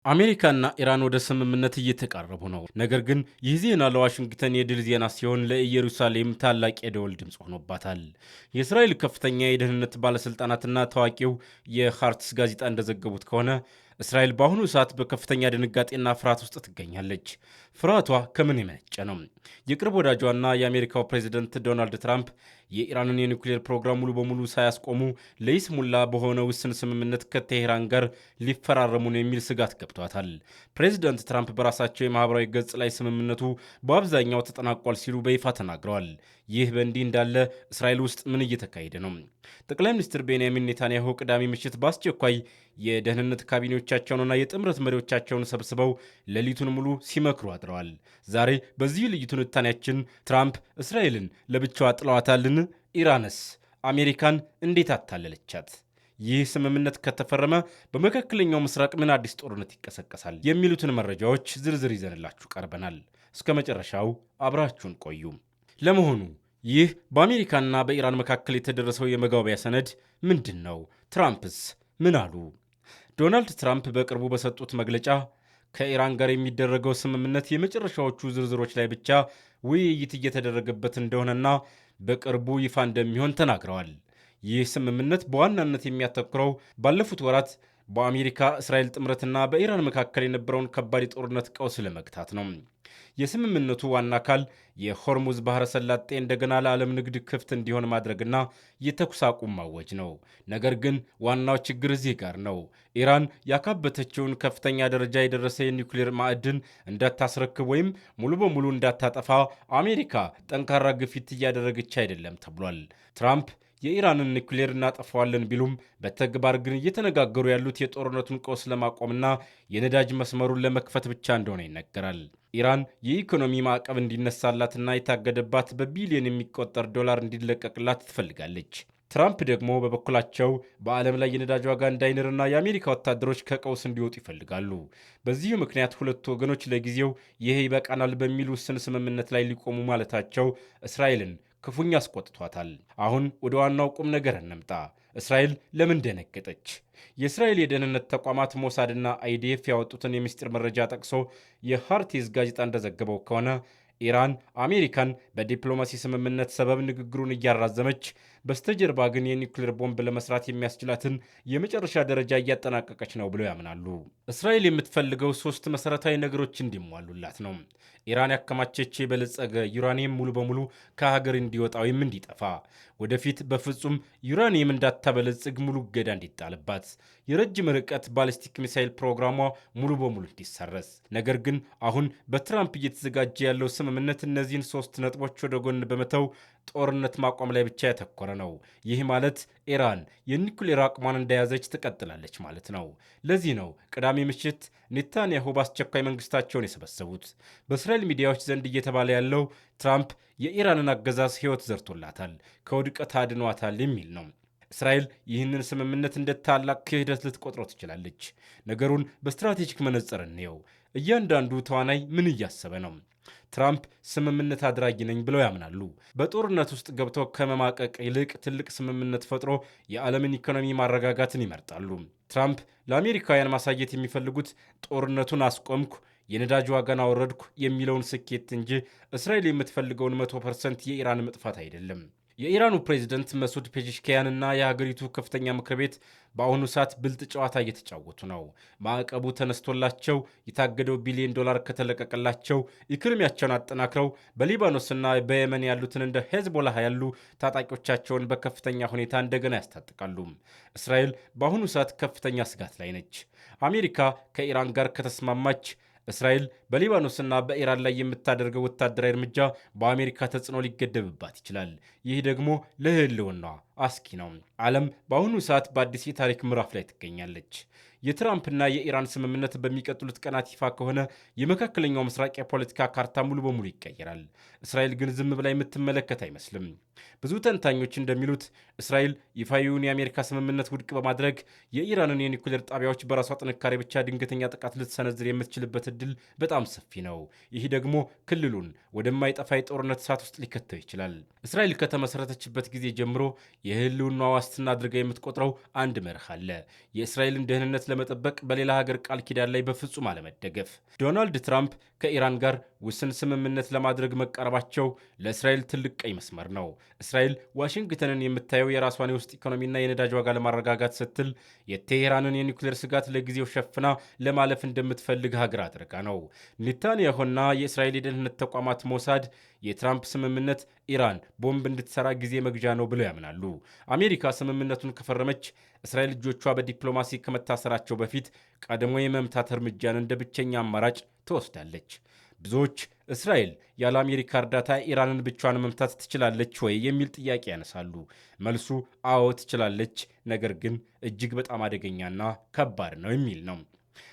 አሜሪካና ኢራን ወደ ስምምነት እየተቃረቡ ነው። ነገር ግን ይህ ዜና ለዋሽንግተን የድል ዜና ሲሆን ለኢየሩሳሌም ታላቅ የደወል ድምፅ ሆኖባታል። የእስራኤል ከፍተኛ የደህንነት ባለሥልጣናትና ታዋቂው የሃርትስ ጋዜጣ እንደዘገቡት ከሆነ እስራኤል በአሁኑ ሰዓት በከፍተኛ ድንጋጤና ፍርሃት ውስጥ ትገኛለች። ፍርሃቷ ከምን የመነጨ ነው? የቅርብ ወዳጇና የአሜሪካው ፕሬዚደንት ዶናልድ ትራምፕ የኢራንን የኒውክሌር ፕሮግራም ሙሉ በሙሉ ሳያስቆሙ ለይስሙላ በሆነ ውስን ስምምነት ከቴሄራን ጋር ሊፈራረሙ ነው የሚል ስጋት ገብቷታል። ፕሬዚደንት ትራምፕ በራሳቸው የማህበራዊ ገጽ ላይ ስምምነቱ በአብዛኛው ተጠናቋል ሲሉ በይፋ ተናግረዋል። ይህ በእንዲህ እንዳለ እስራኤል ውስጥ ምን እየተካሄደ ነው? ጠቅላይ ሚኒስትር ቤንያሚን ኔታንያሁ ቅዳሜ ምሽት በአስቸኳይ የደህንነት ካቢኔዎቻቸውንና የጥምረት መሪዎቻቸውን ሰብስበው ሌሊቱን ሙሉ ሲመክሩ አድረዋል። ዛሬ በዚህ ልዩ ትንታኔያችን ትራምፕ እስራኤልን ለብቻዋ ጥለዋታልን? ኢራንስ አሜሪካን እንዴት አታለለቻት? ይህ ስምምነት ከተፈረመ በመካከለኛው ምስራቅ ምን አዲስ ጦርነት ይቀሰቀሳል? የሚሉትን መረጃዎች ዝርዝር ይዘንላችሁ ቀርበናል። እስከ መጨረሻው አብራችሁን ቆዩ። ለመሆኑ ይህ በአሜሪካና በኢራን መካከል የተደረሰው የመግባቢያ ሰነድ ምንድን ነው? ትራምፕስ ምን አሉ? ዶናልድ ትራምፕ በቅርቡ በሰጡት መግለጫ ከኢራን ጋር የሚደረገው ስምምነት የመጨረሻዎቹ ዝርዝሮች ላይ ብቻ ውይይት እየተደረገበት እንደሆነና በቅርቡ ይፋ እንደሚሆን ተናግረዋል። ይህ ስምምነት በዋናነት የሚያተኩረው ባለፉት ወራት በአሜሪካ እስራኤል ጥምረትና በኢራን መካከል የነበረውን ከባድ የጦርነት ቀውስ ለመግታት ነው። የስምምነቱ ዋና አካል የሆርሙዝ ባህረ ሰላጤ እንደገና ለዓለም ንግድ ክፍት እንዲሆን ማድረግና የተኩስ አቁም ማወጅ ነው። ነገር ግን ዋናው ችግር እዚህ ጋር ነው። ኢራን ያካበተችውን ከፍተኛ ደረጃ የደረሰ የኒውክሌር ማዕድን እንዳታስረክብ ወይም ሙሉ በሙሉ እንዳታጠፋ አሜሪካ ጠንካራ ግፊት እያደረገች አይደለም ተብሏል። ትራምፕ የኢራንን ኒውክሌር እናጠፋዋለን ቢሉም በተግባር ግን እየተነጋገሩ ያሉት የጦርነቱን ቀውስ ለማቆምና የነዳጅ መስመሩን ለመክፈት ብቻ እንደሆነ ይነገራል። ኢራን የኢኮኖሚ ማዕቀብ እንዲነሳላትና የታገደባት በቢሊዮን የሚቆጠር ዶላር እንዲለቀቅላት ትፈልጋለች። ትራምፕ ደግሞ በበኩላቸው በዓለም ላይ የነዳጅ ዋጋ እንዳይንርና የአሜሪካ ወታደሮች ከቀውስ እንዲወጡ ይፈልጋሉ። በዚሁ ምክንያት ሁለቱ ወገኖች ለጊዜው ይሄ ይበቃናል በሚል ውስን ስምምነት ላይ ሊቆሙ ማለታቸው እስራኤልን ክፉኛ አስቆጥቷታል። አሁን ወደ ዋናው ቁም ነገር እንምጣ። እስራኤል ለምን ደነገጠች? የእስራኤል የደህንነት ተቋማት ሞሳድና አይዲኤፍ ያወጡትን የምስጢር መረጃ ጠቅሶ የሃርቲዝ ጋዜጣ እንደዘገበው ከሆነ ኢራን አሜሪካን በዲፕሎማሲ ስምምነት ሰበብ ንግግሩን እያራዘመች በስተጀርባ ግን የኒውክሌር ቦምብ ለመስራት የሚያስችላትን የመጨረሻ ደረጃ እያጠናቀቀች ነው ብለው ያምናሉ። እስራኤል የምትፈልገው ሶስት መሰረታዊ ነገሮች እንዲሟሉላት ነው። ኢራን ያከማቸች የበለጸገ ዩራኒየም ሙሉ በሙሉ ከሀገር እንዲወጣ ወይም እንዲጠፋ፣ ወደፊት በፍጹም ዩራኒየም እንዳታበለጽግ ሙሉ እገዳ እንዲጣልባት፣ የረጅም ርቀት ባሊስቲክ ሚሳይል ፕሮግራሟ ሙሉ በሙሉ እንዲሰረዝ። ነገር ግን አሁን በትራምፕ እየተዘጋጀ ያለው ስምምነት እነዚህን ሶስት ነጥቦች ወደ ጎን በመተው ጦርነት ማቆም ላይ ብቻ ያተኮረ ነው። ይህ ማለት ኢራን የኒኩሌር አቅሟን እንደያዘች ትቀጥላለች ማለት ነው። ለዚህ ነው ቅዳሜ ምሽት ኔታንያሁ በአስቸኳይ መንግስታቸውን የሰበሰቡት። በእስራኤል ሚዲያዎች ዘንድ እየተባለ ያለው ትራምፕ የኢራንን አገዛዝ ሕይወት ዘርቶላታል፣ ከውድቀት አድኗታል የሚል ነው። እስራኤል ይህንን ስምምነት እንደ ታላቅ ክህደት ልትቆጥረው ትችላለች። ነገሩን በስትራቴጂክ መነጽር እንየው። እያንዳንዱ ተዋናይ ምን እያሰበ ነው? ትራምፕ ስምምነት አድራጊ ነኝ ብለው ያምናሉ። በጦርነት ውስጥ ገብተው ከመማቀቅ ይልቅ ትልቅ ስምምነት ፈጥሮ የዓለምን ኢኮኖሚ ማረጋጋትን ይመርጣሉ። ትራምፕ ለአሜሪካውያን ማሳየት የሚፈልጉት ጦርነቱን አስቆምኩ፣ የነዳጅ ዋጋን አወረድኩ የሚለውን ስኬት እንጂ እስራኤል የምትፈልገውን 100% የኢራን መጥፋት አይደለም። የኢራኑ ፕሬዝደንት መሱድ ፔዜሽኪያንና የሀገሪቱ ከፍተኛ ምክር ቤት በአሁኑ ሰዓት ብልጥ ጨዋታ እየተጫወቱ ነው። ማዕቀቡ ተነስቶላቸው የታገደው ቢሊዮን ዶላር ከተለቀቀላቸው ኢኮኖሚያቸውን አጠናክረው በሊባኖስና በየመን ያሉትን እንደ ሄዝቦላህ ያሉ ታጣቂዎቻቸውን በከፍተኛ ሁኔታ እንደገና ያስታጥቃሉ። እስራኤል በአሁኑ ሰዓት ከፍተኛ ስጋት ላይ ነች። አሜሪካ ከኢራን ጋር ከተስማማች እስራኤል በሊባኖስና በኢራን ላይ የምታደርገው ወታደራዊ እርምጃ በአሜሪካ ተጽዕኖ ሊገደብባት ይችላል። ይህ ደግሞ ለሕልውናዋ አስጊ ነው። ዓለም በአሁኑ ሰዓት በአዲስ የታሪክ ምዕራፍ ላይ ትገኛለች። የትራምፕና የኢራን ስምምነት በሚቀጥሉት ቀናት ይፋ ከሆነ የመካከለኛው ምስራቅ የፖለቲካ ካርታ ሙሉ በሙሉ ይቀየራል። እስራኤል ግን ዝም ብላ የምትመለከት አይመስልም። ብዙ ተንታኞች እንደሚሉት እስራኤል ይፋዊውን የአሜሪካ ስምምነት ውድቅ በማድረግ የኢራንን የኒኩሌር ጣቢያዎች በራሷ ጥንካሬ ብቻ ድንገተኛ ጥቃት ልትሰነዝር የምትችልበት እድል በጣም ሰፊ ነው። ይህ ደግሞ ክልሉን ወደማይጠፋ የጦርነት እሳት ውስጥ ሊከተው ይችላል። እስራኤል ከተመሰረተችበት ጊዜ ጀምሮ የህልውና ዋስትና አድርጋ የምትቆጥረው አንድ መርህ አለ። የእስራኤልን ደህንነት ለመጠበቅ በሌላ ሀገር ቃል ኪዳን ላይ በፍጹም አለመደገፍ። ዶናልድ ትራምፕ ከኢራን ጋር ውስን ስምምነት ለማድረግ መቃረባቸው ለእስራኤል ትልቅ ቀይ መስመር ነው። እስራኤል ዋሽንግተንን የምታየው የራሷን የውስጥ ኢኮኖሚና የነዳጅ ዋጋ ለማረጋጋት ስትል የቴሄራንን የኒውክሌር ስጋት ለጊዜው ሸፍና ለማለፍ እንደምትፈልግ ሀገር አድርጋ ነው። ኔታንያሁና የእስራኤል የደህንነት ተቋማት ሞሳድ የትራምፕ ስምምነት ኢራን ቦምብ እንድትሰራ ጊዜ መግዣ ነው ብለው ያምናሉ። አሜሪካ ስምምነቱን ከፈረመች እስራኤል እጆቿ በዲፕሎማሲ ከመታሰራቸው በፊት ቀድሞ የመምታት እርምጃን እንደ ብቸኛ አማራጭ ትወስዳለች። ብዙዎች እስራኤል ያለ አሜሪካ እርዳታ ኢራንን ብቻዋን መምታት ትችላለች ወይ የሚል ጥያቄ ያነሳሉ። መልሱ አዎ ትችላለች፣ ነገር ግን እጅግ በጣም አደገኛና ከባድ ነው የሚል ነው።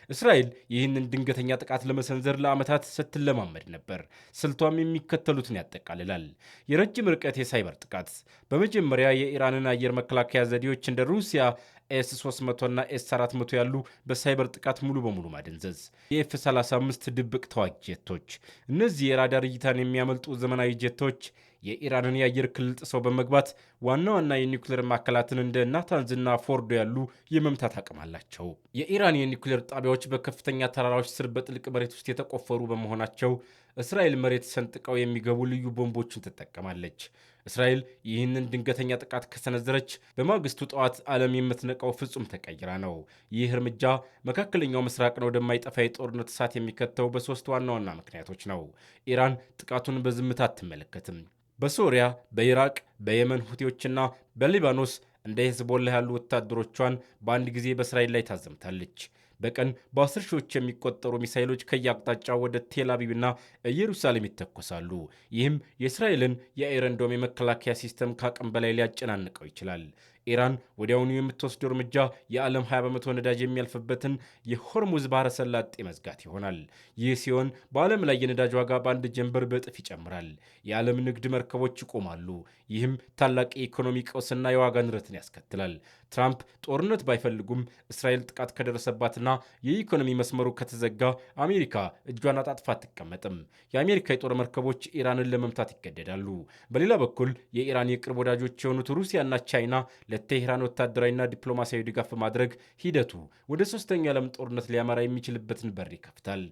እስራኤል ይህንን ድንገተኛ ጥቃት ለመሰንዘር ለዓመታት ስትለማመድ ነበር። ስልቷም የሚከተሉትን ያጠቃልላል። የረጅም ርቀት የሳይበር ጥቃት። በመጀመሪያ የኢራንን አየር መከላከያ ዘዴዎች እንደ ሩሲያ ኤስ-300 እና ኤስ-400 ያሉ በሳይበር ጥቃት ሙሉ በሙሉ ማደንዘዝ። የኤፍ-35 ድብቅ ተዋጊ ጄቶች። እነዚህ የራዳር እይታን የሚያመልጡ ዘመናዊ ጄቶች የኢራንን የአየር ክልል ጥሰው በመግባት ዋና ዋና የኒውክሌር ማዕከላትን እንደ ናታንዝና ፎርዶ ያሉ የመምታት አቅም አላቸው። የኢራን የኒውክሌር ጣቢያዎች በከፍተኛ ተራራዎች ስር በጥልቅ መሬት ውስጥ የተቆፈሩ በመሆናቸው እስራኤል መሬት ሰንጥቀው የሚገቡ ልዩ ቦምቦችን ትጠቀማለች። እስራኤል ይህንን ድንገተኛ ጥቃት ከሰነዘረች በማግስቱ ጠዋት ዓለም የምትነቃው ፍጹም ተቀይራ ነው። ይህ እርምጃ መካከለኛው ምስራቅን ወደማይጠፋ የጦርነት እሳት የሚከተው በሦስት ዋና ዋና ምክንያቶች ነው። ኢራን ጥቃቱን በዝምታ አትመለከትም። በሶሪያ፣ በኢራቅ፣ በየመን ሁቲዎችና በሊባኖስ እንደ ሄዝቦላ ያሉ ወታደሮቿን በአንድ ጊዜ በእስራኤል ላይ ታዘምታለች። በቀን በ10 ሺዎች የሚቆጠሩ ሚሳይሎች ከየአቅጣጫው ወደ ቴል አቪቭና ኢየሩሳሌም ይተኮሳሉ። ይህም የእስራኤልን የአይረን ዶም የመከላከያ ሲስተም ከአቅም በላይ ሊያጨናንቀው ይችላል። ኢራን ወዲያውኑ የምትወስደው እርምጃ የዓለም 20 በመቶ ነዳጅ የሚያልፍበትን የሆርሙዝ ባህረ ሰላጤ መዝጋት ይሆናል። ይህ ሲሆን በዓለም ላይ የነዳጅ ዋጋ በአንድ ጀንበር በእጥፍ ይጨምራል። የዓለም ንግድ መርከቦች ይቆማሉ። ይህም ታላቅ የኢኮኖሚ ቀውስና የዋጋ ንረትን ያስከትላል። ትራምፕ ጦርነት ባይፈልጉም እስራኤል ጥቃት ከደረሰባትና የኢኮኖሚ መስመሩ ከተዘጋ አሜሪካ እጇን አጣጥፋ አትቀመጥም። የአሜሪካ የጦር መርከቦች ኢራንን ለመምታት ይገደዳሉ። በሌላ በኩል የኢራን የቅርብ ወዳጆች የሆኑት ሩሲያና ቻይና ለቴህራን ወታደራዊና ዲፕሎማሲያዊ ድጋፍ በማድረግ ሂደቱ ወደ ሶስተኛው የዓለም ጦርነት ሊያመራ የሚችልበትን በር ይከፍታል።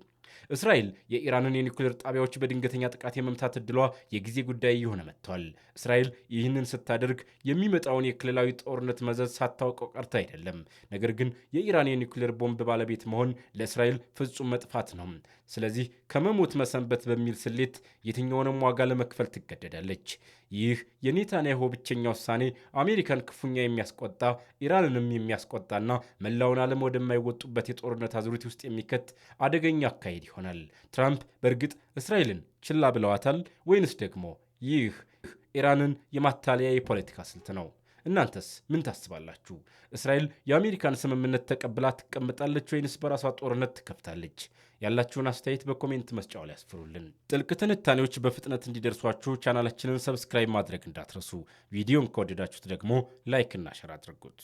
እስራኤል የኢራንን የኒውክሌር ጣቢያዎች በድንገተኛ ጥቃት የመምታት ዕድሏ የጊዜ ጉዳይ እየሆነ መጥቷል። እስራኤል ይህንን ስታደርግ የሚመጣውን የክልላዊ ጦርነት መዘዝ ሳታውቀው ቀርታ አይደለም። ነገር ግን የኢራን የኒውክሌር ቦምብ ባለቤት መሆን ለእስራኤል ፍጹም መጥፋት ነው። ስለዚህ ከመሞት መሰንበት በሚል ስሌት የትኛውንም ዋጋ ለመክፈል ትገደዳለች። ይህ የኔታንያሁ ብቸኛ ውሳኔ አሜሪካን ክፉኛ የሚያስቆጣ፣ ኢራንንም የሚያስቆጣና መላውን ዓለም ወደማይወጡበት የጦርነት አዙሪት ውስጥ የሚከት አደገኛ አካሄድ ይሆናል። ትራምፕ በእርግጥ እስራኤልን ችላ ብለዋታል ወይንስ ደግሞ ይህ ኢራንን የማታለያ የፖለቲካ ስልት ነው? እናንተስ ምን ታስባላችሁ? እስራኤል የአሜሪካን ስምምነት ተቀብላ ትቀምጣለች ወይንስ በራሷ ጦርነት ትከፍታለች? ያላችሁን አስተያየት በኮሜንት መስጫው ላይ ያስፍሩልን። ጥልቅ ትንታኔዎች በፍጥነት እንዲደርሷችሁ ቻናላችንን ሰብስክራይብ ማድረግ እንዳትረሱ። ቪዲዮን ከወደዳችሁት ደግሞ ላይክ እና ሸር አድርጉት።